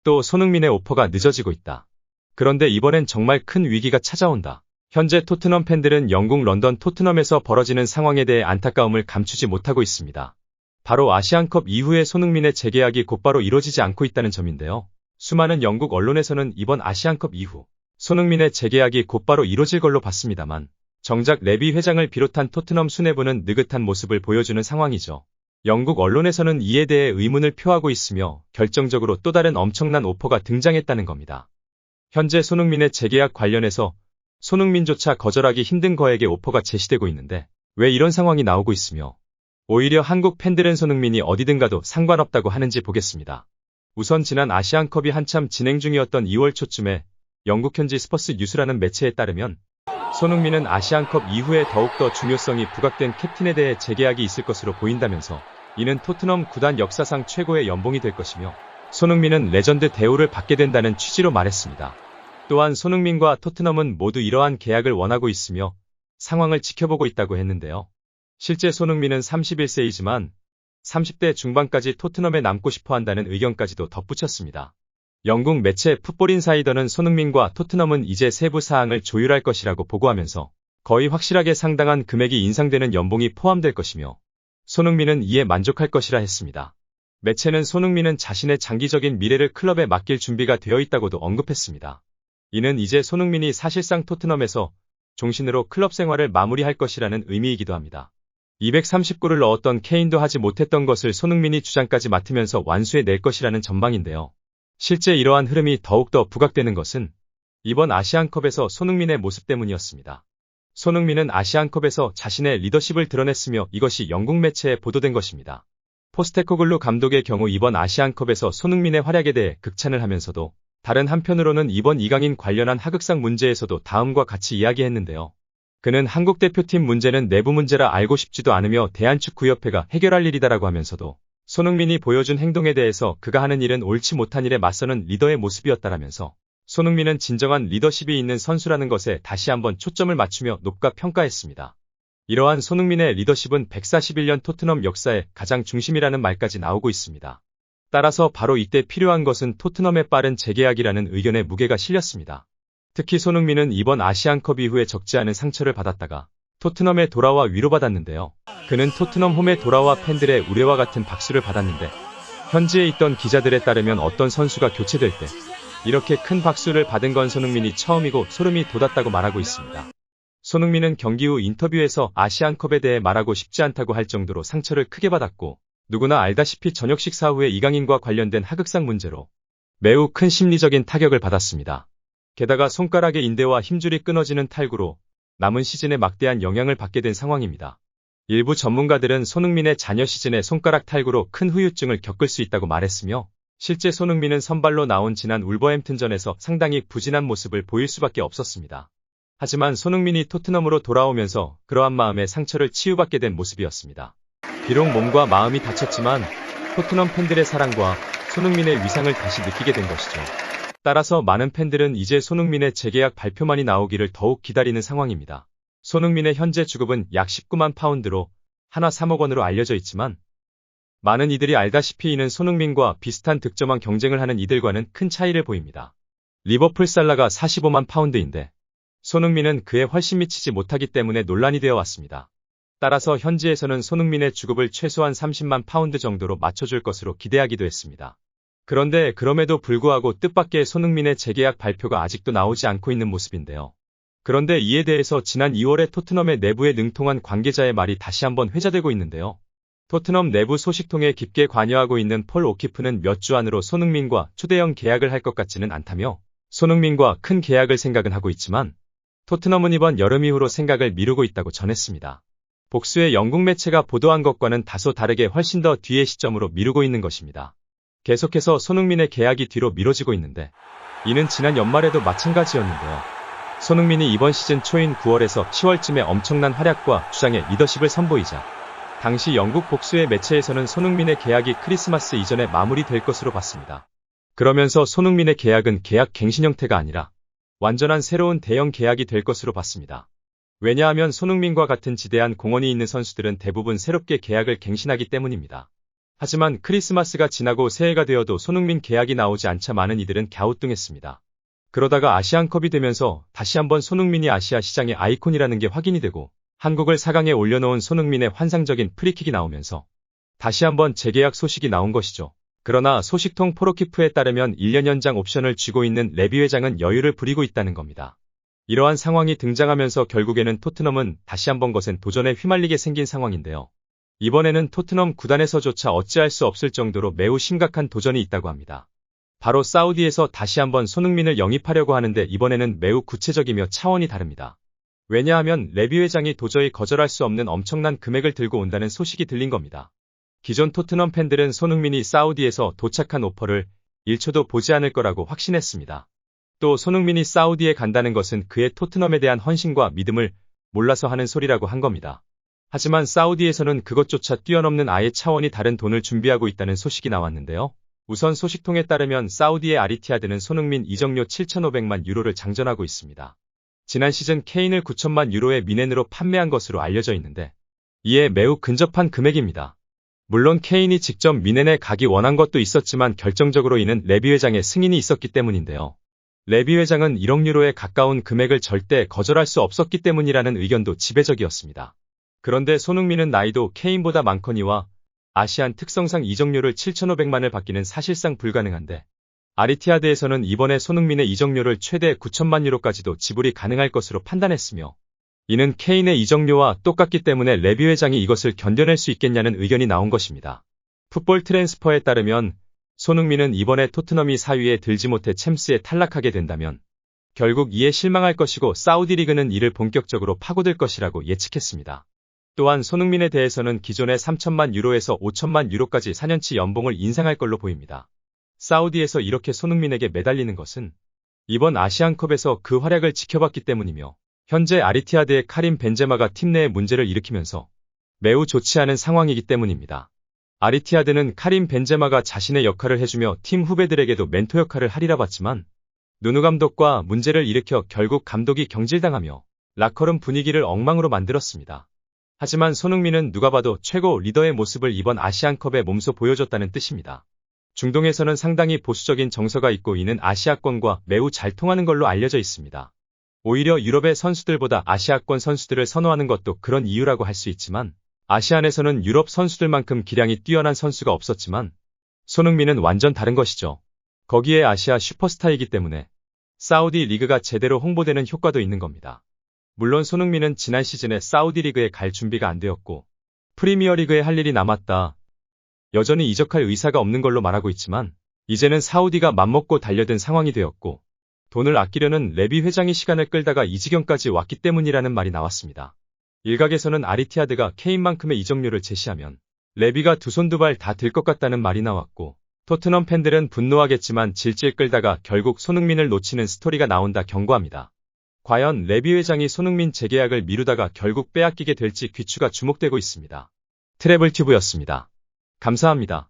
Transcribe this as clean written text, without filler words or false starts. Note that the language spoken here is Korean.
또 손흥민의 오퍼가 늦어지고 있다. 그런데 이번엔 정말 큰 위기가 찾아온다. 현재 토트넘 팬들은 영국 런던 토트넘에서 벌어지는 상황에 대해 안타까움을 감추지 못하고 있습니다. 바로 아시안컵 이후에 손흥민의 재계약이 곧바로 이뤄지지 않고 있다는 점인데요. 수많은 영국 언론에서는 이번 아시안컵 이후 손흥민의 재계약이 곧바로 이뤄질 걸로 봤습니다만 정작 레비 회장을 비롯한 토트넘 수뇌부는 느긋한 모습을 보여주는 상황이죠. 영국 언론에서는 이에 대해 의문을 표하고 있으며 결정적으로 또 다른 엄청난 오퍼가 등장했다는 겁니다. 현재 손흥민의 재계약 관련해서 손흥민조차 거절하기 힘든 거액의 오퍼가 제시되고 있는데 왜 이런 상황이 나오고 있으며 오히려 한국 팬들은 손흥민이 어디든 가도 상관없다고 하는지 보겠습니다. 우선 지난 아시안컵이 한참 진행 중이었던 2월 초쯤에 영국 현지 스퍼스 뉴스라는 매체에 따르면 손흥민은 아시안컵 이후에 더욱더 중요성이 부각된 캡틴에 대해 재계약이 있을 것으로 보인다면서 이는 토트넘 구단 역사상 최고의 연봉이 될 것이며 손흥민은 레전드 대우를 받게 된다는 취지로 말했습니다. 또한 손흥민과 토트넘은 모두 이러한 계약을 원하고 있으며 상황을 지켜보고 있다고 했는데요. 실제 손흥민은 31세이지만 30대 중반까지 토트넘에 남고 싶어 한다는 의견까지도 덧붙였습니다. 영국 매체 풋볼 인사이더는 손흥민과 토트넘은 이제 세부 사항을 조율할 것이라고 보고하면서 거의 확실하게 상당한 금액이 인상되는 연봉이 포함될 것이며 손흥민은 이에 만족할 것이라 했습니다. 매체는 손흥민은 자신의 장기적인 미래를 클럽에 맡길 준비가 되어 있다고도 언급했습니다. 이는 이제 손흥민이 사실상 토트넘에서 종신으로 클럽 생활을 마무리할 것이라는 의미이기도 합니다. 230골을 넣었던 케인도 하지 못했던 것을 손흥민이 주장까지 맡으면서 완수해낼 것이라는 전망인데요. 실제 이러한 흐름이 더욱더 부각되는 것은 이번 아시안컵에서 손흥민의 모습 때문이었습니다. 손흥민은 아시안컵에서 자신의 리더십을 드러냈으며 이것이 영국 매체에 보도된 것입니다. 포스테코글루 감독의 경우 이번 아시안컵에서 손흥민의 활약에 대해 극찬을 하면서도 다른 한편으로는 이번 이강인 관련한 하극상 문제에서도 다음과 같이 이야기했는데요. 그는 한국 대표팀 문제는 내부 문제라 알고 싶지도 않으며 대한축구협회가 해결할 일이다라고 하면서도 손흥민이 보여준 행동에 대해서 그가 하는 일은 옳지 못한 일에 맞서는 리더의 모습이었다라면서 손흥민은 진정한 리더십이 있는 선수라는 것에 다시 한번 초점을 맞추며 높게 평가했습니다. 이러한 손흥민의 리더십은 141년 토트넘 역사의 가장 중심이라는 말까지 나오고 있습니다. 따라서 바로 이때 필요한 것은 토트넘의 빠른 재계약이라는 의견에 무게가 실렸습니다. 특히 손흥민은 이번 아시안컵 이후에 적지 않은 상처를 받았다가 토트넘에 돌아와 위로받았는데요. 그는 토트넘 홈에 돌아와 팬들의 우레와 같은 박수를 받았는데 현지에 있던 기자들에 따르면 어떤 선수가 교체될 때 이렇게 큰 박수를 받은 건 손흥민이 처음이고 소름이 돋았다고 말하고 있습니다. 손흥민은 경기 후 인터뷰에서 아시안컵에 대해 말하고 싶지 않다고 할 정도로 상처를 크게 받았고 누구나 알다시피 저녁 식사 후에 이강인과 관련된 하극상 문제로 매우 큰 심리적인 타격을 받았습니다. 게다가 손가락의 인대와 힘줄이 끊어지는 탈구로 남은 시즌에 막대한 영향을 받게 된 상황입니다. 일부 전문가들은 손흥민의 잔여 시즌에 손가락 탈구로 큰 후유증을 겪을 수 있다고 말했으며 실제 손흥민은 선발로 나온 지난 울버햄튼전에서 상당히 부진한 모습을 보일 수밖에 없었습니다. 하지만 손흥민이 토트넘으로 돌아오면서 그러한 마음의 상처를 치유받게 된 모습이었습니다. 비록 몸과 마음이 다쳤지만 토트넘 팬들의 사랑과 손흥민의 위상을 다시 느끼게 된 것이죠. 따라서 많은 팬들은 이제 손흥민의 재계약 발표만이 나오기를 더욱 기다리는 상황입니다. 손흥민의 현재 주급은 약 19만 파운드로 하나 3억 원으로 알려져 있지만 많은 이들이 알다시피 이는 손흥민과 비슷한 득점왕 경쟁을 하는 이들과는 큰 차이를 보입니다. 리버풀 살라가 45만 파운드인데 손흥민은 그에 훨씬 미치지 못하기 때문에 논란이 되어 왔습니다. 따라서 현지에서는 손흥민의 주급을 최소한 30만 파운드 정도로 맞춰줄 것으로 기대하기도 했습니다. 그런데 그럼에도 불구하고 뜻밖의 손흥민의 재계약 발표가 아직도 나오지 않고 있는 모습인데요. 그런데 이에 대해서 지난 2월에 토트넘의 내부에 능통한 관계자의 말이 다시 한번 회자되고 있는데요. 토트넘 내부 소식통에 깊게 관여하고 있는 폴 오키프는 몇 주 안으로 손흥민과 초대형 계약을 할 것 같지는 않다며 손흥민과 큰 계약을 생각은 하고 있지만 토트넘은 이번 여름 이후로 생각을 미루고 있다고 전했습니다. 복수의 영국 매체가 보도한 것과는 다소 다르게 훨씬 더 뒤의 시점으로 미루고 있는 것입니다. 계속해서 손흥민의 계약이 뒤로 미뤄지고 있는데 이는 지난 연말에도 마찬가지였는데요. 손흥민이 이번 시즌 초인 9월에서 10월쯤에 엄청난 활약과 주장의 리더십을 선보이자 당시 영국 복수의 매체에서는 손흥민의 계약이 크리스마스 이전에 마무리될 것으로 봤습니다. 그러면서 손흥민의 계약은 계약 갱신 형태가 아니라 완전한 새로운 대형 계약이 될 것으로 봤습니다. 왜냐하면 손흥민과 같은 지대한 공헌이 있는 선수들은 대부분 새롭게 계약을 갱신하기 때문입니다. 하지만 크리스마스가 지나고 새해가 되어도 손흥민 계약이 나오지 않자 많은 이들은 갸우뚱했습니다. 그러다가 아시안컵이 되면서 다시 한번 손흥민이 아시아 시장의 아이콘이라는 게 확인이 되고 한국을 4강에 올려놓은 손흥민의 환상적인 프리킥이 나오면서 다시 한번 재계약 소식이 나온 것이죠. 그러나 소식통 포로키프에 따르면 1년 연장 옵션을 쥐고 있는 레비 회장은 여유를 부리고 있다는 겁니다. 이러한 상황이 등장하면서 결국에는 토트넘은 다시 한번 거센 도전에 휘말리게 생긴 상황인데요. 이번에는 토트넘 구단에서조차 어찌할 수 없을 정도로 매우 심각한 도전이 있다고 합니다. 바로 사우디에서 다시 한번 손흥민을 영입하려고 하는데 이번에는 매우 구체적이며 차원이 다릅니다. 왜냐하면 레비 회장이 도저히 거절할 수 없는 엄청난 금액을 들고 온다는 소식이 들린 겁니다. 기존 토트넘 팬들은 손흥민이 사우디에서 도착한 오퍼를 1초도 보지 않을 거라고 확신했습니다. 또 손흥민이 사우디에 간다는 것은 그의 토트넘에 대한 헌신과 믿음을 몰라서 하는 소리라고 한 겁니다. 하지만 사우디에서는 그것조차 뛰어넘는 아예 차원이 다른 돈을 준비하고 있다는 소식이 나왔는데요. 우선 소식통에 따르면 사우디의 아리티하드는 손흥민 이적료 7,500만 유로를 장전하고 있습니다. 지난 시즌 케인을 9천만 유로의 미넨으로 판매한 것으로 알려져 있는데 이에 매우 근접한 금액입니다. 물론 케인이 직접 미넨에 가기 원한 것도 있었지만 결정적으로 이는 레비 회장의 승인이 있었기 때문인데요. 레비 회장은 1억 유로에 가까운 금액을 절대 거절할 수 없었기 때문이라는 의견도 지배적이었습니다. 그런데 손흥민은 나이도 케인보다 많거니와 아시안 특성상 이적료를 7,500만을 받기는 사실상 불가능한데 아리티하드에서는 이번에 손흥민의 이적료를 최대 9천만 유로까지도 지불이 가능할 것으로 판단했으며 이는 케인의 이적료와 똑같기 때문에 레비 회장이 이것을 견뎌낼 수 있겠냐는 의견이 나온 것입니다. 풋볼 트랜스퍼에 따르면 손흥민은 이번에 토트넘이 4위에 들지 못해 챔스에 탈락하게 된다면 결국 이에 실망할 것이고 사우디 리그는 이를 본격적으로 파고들 것이라고 예측했습니다. 또한 손흥민에 대해서는 기존의 3천만 유로에서 5천만 유로까지 4년치 연봉을 인상할 걸로 보입니다. 사우디에서 이렇게 손흥민에게 매달리는 것은 이번 아시안컵에서 그 활약을 지켜봤기 때문이며 현재 아리티하드의 카림 벤제마가 팀 내에 문제를 일으키면서 매우 좋지 않은 상황이기 때문입니다. 아리티하드는 카림 벤제마가 자신의 역할을 해주며 팀 후배들에게도 멘토 역할을 하리라 봤지만 누누 감독과 문제를 일으켜 결국 감독이 경질당하며 라커룸 분위기를 엉망으로 만들었습니다. 하지만 손흥민은 누가 봐도 최고 리더의 모습을 이번 아시안컵에 몸소 보여줬다는 뜻입니다. 중동에서는 상당히 보수적인 정서가 있고 이는 아시아권과 매우 잘 통하는 걸로 알려져 있습니다. 오히려 유럽의 선수들보다 아시아권 선수들을 선호하는 것도 그런 이유라고 할 수 있지만 아시안에서는 유럽 선수들만큼 기량이 뛰어난 선수가 없었지만 손흥민은 완전 다른 것이죠. 거기에 아시아 슈퍼스타이기 때문에 사우디 리그가 제대로 홍보되는 효과도 있는 겁니다. 물론 손흥민은 지난 시즌에 사우디 리그에 갈 준비가 안 되었고 프리미어 리그에 할 일이 남았다. 여전히 이적할 의사가 없는 걸로 말하고 있지만 이제는 사우디가 맘먹고 달려든 상황이 되었고 돈을 아끼려는 레비 회장이 시간을 끌다가 이 지경까지 왔기 때문이라는 말이 나왔습니다. 일각에서는 아리티하드가 케인만큼의 이적료를 제시하면 레비가 두 손 두 발 다 들 것 같다는 말이 나왔고 토트넘 팬들은 분노하겠지만 질질 끌다가 결국 손흥민을 놓치는 스토리가 나온다 경고합니다. 과연 레비 회장이 손흥민 재계약을 미루다가 결국 빼앗기게 될지 귀추가 주목되고 있습니다. 트래블튜브였습니다. 감사합니다.